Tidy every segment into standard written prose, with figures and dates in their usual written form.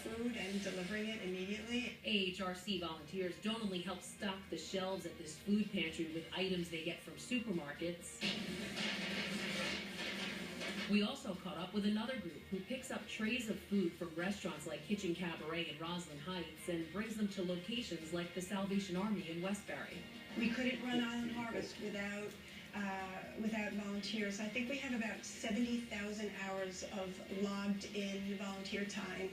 food and delivering it immediately. AHRC volunteers don't only help stock the shelves at this food pantry with items they get from supermarkets. We also caught up with another group who picks up trays of food from restaurants like Kitchen Cabaret in Roslyn Heights and brings them to locations like the Salvation Army in Westbury. We couldn't run Island Harvest without volunteers. I think we have about 70,000 hours of logged in volunteer time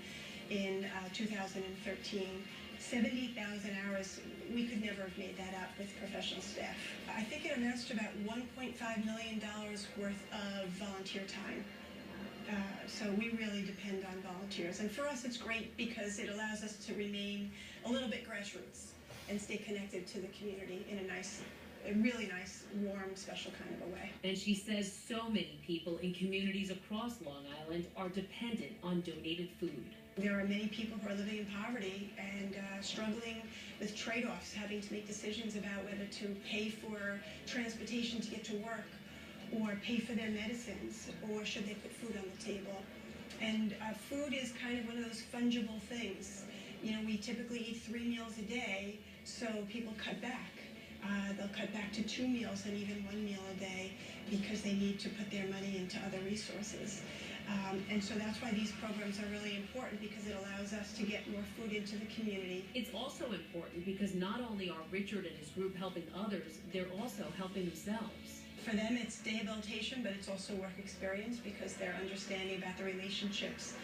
in 2013. 70,000 hours, we could never have made that up with professional staff. I think it amounts to about $1.5 million worth of volunteer time. So we really depend on volunteers. And for us, it's great because it allows us to remain a little bit grassroots and stay connected to the community in a really nice, warm, special kind of a way. And she says so many people in communities across Long Island are dependent on donated food. There are many people who are living in poverty and struggling with trade-offs, having to make decisions about whether to pay for transportation to get to work or pay for their medicines, or should they put food on the table. And food is kind of one of those fungible things. You know, we typically eat 3 meals a day, so people cut back. They'll cut back to 2 meals and even 1 meal a day because they need to put their money into other resources. And so that's why these programs are really important, because it allows us to get more food into the community. It's also important because not only are Richard and his group helping others, they're also helping themselves. For them, it's rehabilitation, but it's also work experience because they're understanding about the relationships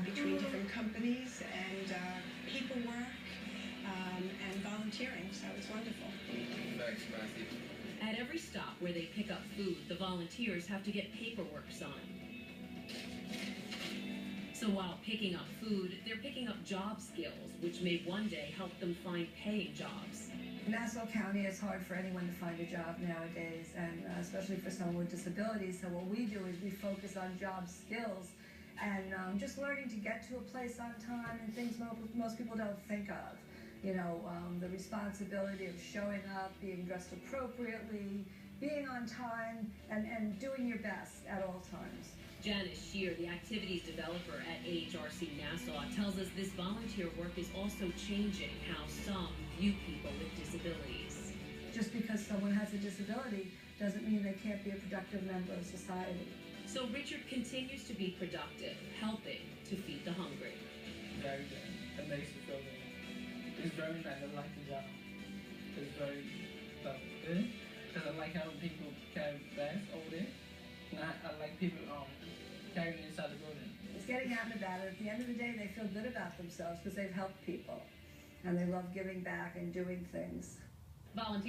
between different companies and paperwork and volunteering. So it's wonderful. At every stop where they pick up food, the volunteers have to get paperwork signed. So while picking up food, they're picking up job skills, which may one day help them find paying jobs. In Nassau County, it's hard for anyone to find a job nowadays, and especially for someone with disabilities. So what we do is we focus on job skills and just learning to get to a place on time and things most people don't think of. You know, the responsibility of showing up, being dressed appropriately, being on time, and doing your best at all times. Janice Shear, the activities developer at AHRC Nassau, tells us this volunteer work is also changing how some view people with disabilities. Just because someone has a disability doesn't mean they can't be a productive member of society. So Richard continues to be productive, helping to feed the hungry. Very good. It makes you feel good. It's very nice. I like the job. It's very good. Because I like how people carry bags over there. I like people carrying inside the building. It's getting out and about. At the end of the day, they feel good about themselves because they've helped people. And they love giving back and doing things. Volunteers